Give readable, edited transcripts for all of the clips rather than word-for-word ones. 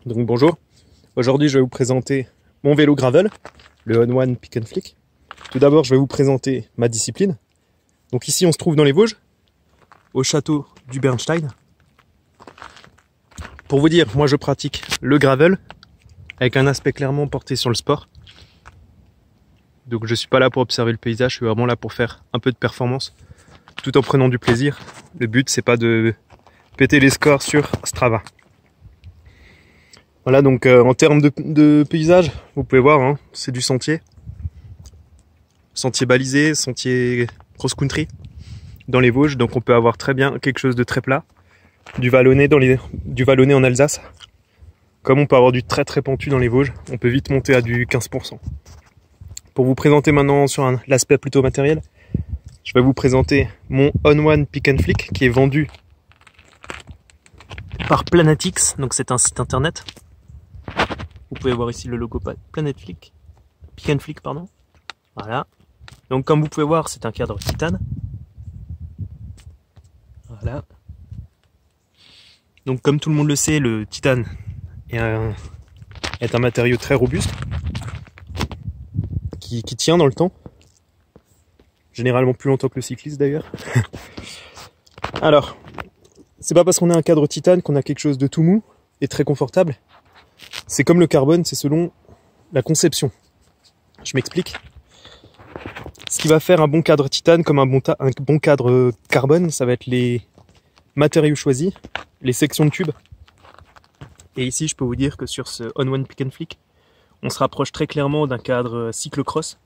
Donc bonjour, aujourd'hui je vais vous présenter mon vélo gravel, le On-One Pick and Flick. Tout d'abord je vais vous présenter ma discipline. Donc ici on se trouve dans les Vosges, au château du Bernstein. Pour vous dire, moi je pratique le gravel, avec un aspect clairement porté sur le sport. Donc je suis pas là pour observer le paysage, je suis vraiment là pour faire un peu de performance, tout en prenant du plaisir. Le but c'est pas de péter les scores sur Strava. Voilà, donc en termes de paysage, vous pouvez voir, hein, c'est du sentier. Sentier balisé, sentier cross-country dans les Vosges, donc on peut avoir très bien quelque chose de très plat. Du vallonné en Alsace. Comme on peut avoir du très très pentu dans les Vosges, on peut vite monter à du 15%. Pour vous présenter maintenant sur l'aspect plutôt matériel, je vais vous présenter mon On-One Pick and Flick qui est vendu par Planetix, donc c'est un site internet. Vous pouvez voir ici le logo Pick and Flick, pardon. Voilà. Donc comme vous pouvez voir, c'est un cadre titane. Voilà. Donc comme tout le monde le sait, le titane est un matériau très robuste qui tient dans le temps. Généralement plus longtemps que le cycliste d'ailleurs. Alors, c'est pas parce qu'on a un cadre titane qu'on a quelque chose de tout mou et très confortable. C'est comme le carbone, c'est selon la conception. Je m'explique. Ce qui va faire un bon cadre titane comme un bon cadre carbone, ça va être les matériaux choisis, les sections de tubes. Et ici, je peux vous dire que sur ce On-One Pick and Flick, on se rapproche très clairement d'un cadre cyclocross.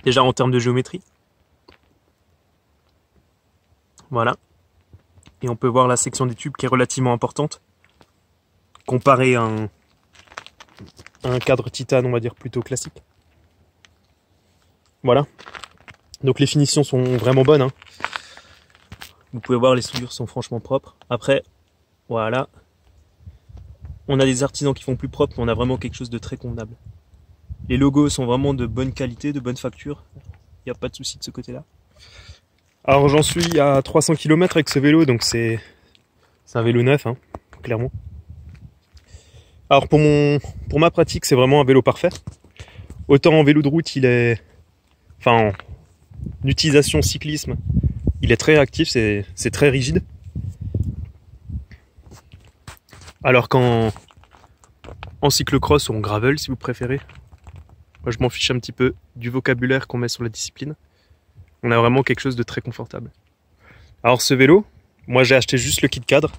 Déjà en termes de géométrie. Voilà. Et on peut voir la section des tubes qui est relativement importante. Comparé à un cadre titane, on va dire plutôt classique. Voilà. Donc les finitions sont vraiment bonnes, hein. Vous pouvez voir, les soudures sont franchement propres. Après, voilà. On a des artisans qui font plus propre, mais on a vraiment quelque chose de très convenable. Les logos sont vraiment de bonne qualité, de bonne facture. Il n'y a pas de souci de ce côté-là. Alors j'en suis à 300 km avec ce vélo, donc c'est un vélo neuf, hein, clairement. Alors pour ma pratique, c'est vraiment un vélo parfait. Autant en vélo de route, en utilisation cyclisme, il est très réactif, c'est très rigide. Alors qu'en cyclocross ou en gravel, si vous préférez, moi je m'en fiche un petit peu du vocabulaire qu'on met sur la discipline. On a vraiment quelque chose de très confortable. Alors ce vélo, moi j'ai acheté juste le kit cadre.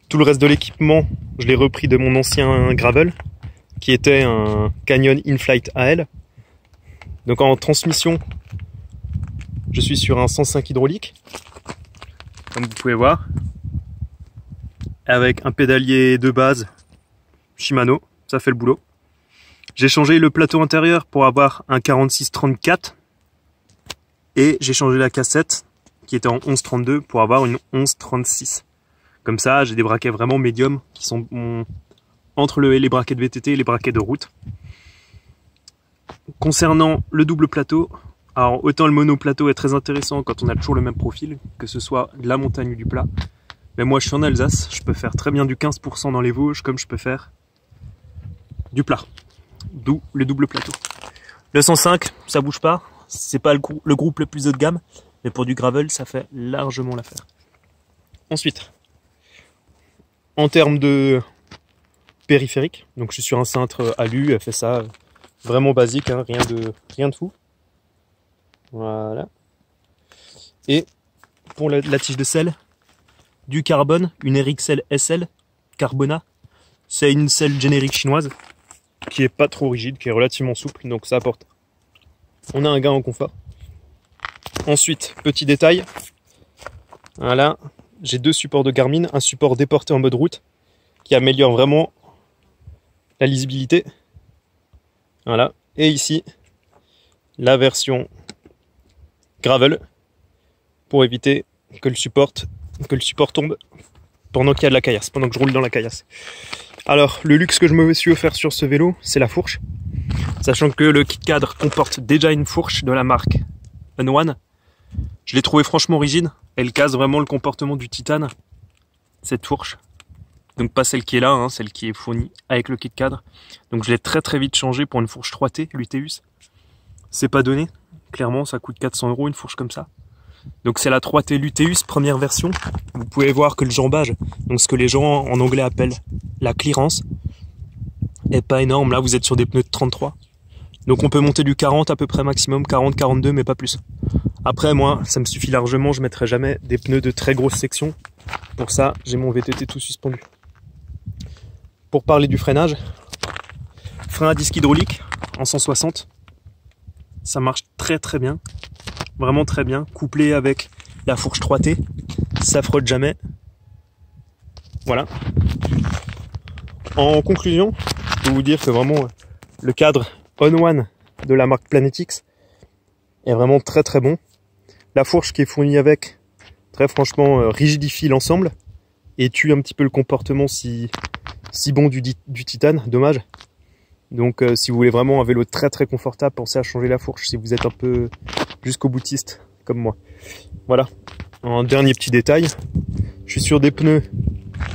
Tout le reste de l'équipement, je l'ai repris de mon ancien gravel, qui était un Canyon InFlight AL. Donc en transmission, je suis sur un 105 hydraulique, comme vous pouvez voir, avec un pédalier de base Shimano, ça fait le boulot. J'ai changé le plateau intérieur pour avoir un 46-34 et j'ai changé la cassette qui était en 11-32 pour avoir une 11-36. Comme ça, j'ai des braquets vraiment médiums qui sont entre les braquets de VTT et les braquets de route. Concernant le double plateau, alors autant le monoplateau est très intéressant quand on a toujours le même profil, que ce soit de la montagne ou du plat. Mais moi je suis en Alsace, je peux faire très bien du 15% dans les Vosges comme je peux faire du plat. D'où le double plateau. Le 105, ça bouge pas, c'est pas le groupe le plus haut de gamme, mais pour du gravel, ça fait largement l'affaire. Ensuite, en termes de périphérique, donc je suis sur un cintre alu, FSA, vraiment basique, hein, rien de fou. Voilà. Et pour la tige de selle, du carbone, une RXL SL Carbona. C'est une selle générique chinoise qui est pas trop rigide, qui est relativement souple, donc ça apporte. On a un gain en confort. Ensuite, petit détail. Voilà, j'ai deux supports de Garmin, un support déporté en mode route qui améliore vraiment la lisibilité. Voilà, et ici la version gravel pour éviter que le support tombe pendant qu'il y a de la caillasse, pendant que je roule dans la caillasse. Alors le luxe que je me suis offert sur ce vélo, c'est la fourche, sachant que le kit cadre comporte déjà une fourche de la marque On-One. Je l'ai trouvé franchement rigide, elle case vraiment le comportement du titane, cette fourche. Donc pas celle qui est là, hein, celle qui est fournie avec le kit cadre. Donc je l'ai très vite changé pour une fourche 3T Luteus. C'est pas donné, clairement ça coûte 400 € une fourche comme ça. Donc c'est la 3T Luteus première version. Vous pouvez voir que le jambage, donc ce que les gens en anglais appellent la clearance, est pas énorme. Là vous êtes sur des pneus de 33. Donc on peut monter du 40 à peu près maximum, 40-42 mais pas plus. Après moi ça me suffit largement, je mettrai jamais des pneus de très grosse section. Pour ça j'ai mon VTT tout suspendu. Pour parler du freinage, frein à disque hydraulique en 160. Ça marche très bien, vraiment très bien, couplé avec la fourche 3T, ça frotte jamais. Voilà. En conclusion, je peux vous dire que vraiment le cadre On-One de la marque Planetix est vraiment très bon. La fourche qui est fournie avec, très franchement, rigidifie l'ensemble et tue un petit peu le comportement si bon du titane, dommage. Donc si vous voulez vraiment un vélo très confortable, pensez à changer la fourche si vous êtes un peu jusqu'au boutiste comme moi. Voilà. Un dernier petit détail, je suis sur des pneus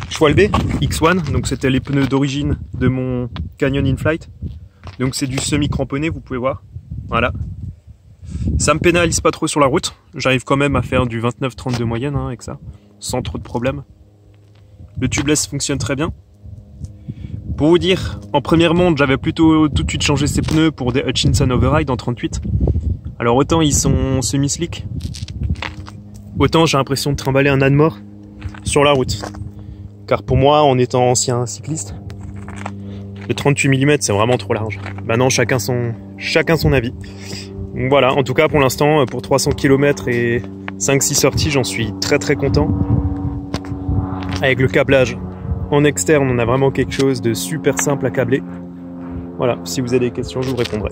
Schwalbe X1, donc c'était les pneus d'origine de mon Canyon In-Flight. Donc c'est du semi-cramponné, vous pouvez voir. Voilà. Ça me pénalise pas trop sur la route, j'arrive quand même à faire du 29-30 de moyenne hein, avec ça, sans trop de problèmes. Le tubeless fonctionne très bien. Pour vous dire, en première monte, j'avais plutôt tout de suite changé ces pneus pour des Hutchinson Override en 38. Alors autant ils sont semi-slick, autant j'ai l'impression de trimballer un âne mort sur la route. Car pour moi, en étant ancien cycliste, le 38 mm c'est vraiment trop large. Maintenant chacun son avis. Donc voilà, en tout cas pour l'instant, pour 300 km et 5-6 sorties, j'en suis très content. Avec le câblage en externe, on a vraiment quelque chose de super simple à câbler. Voilà, si vous avez des questions, je vous répondrai.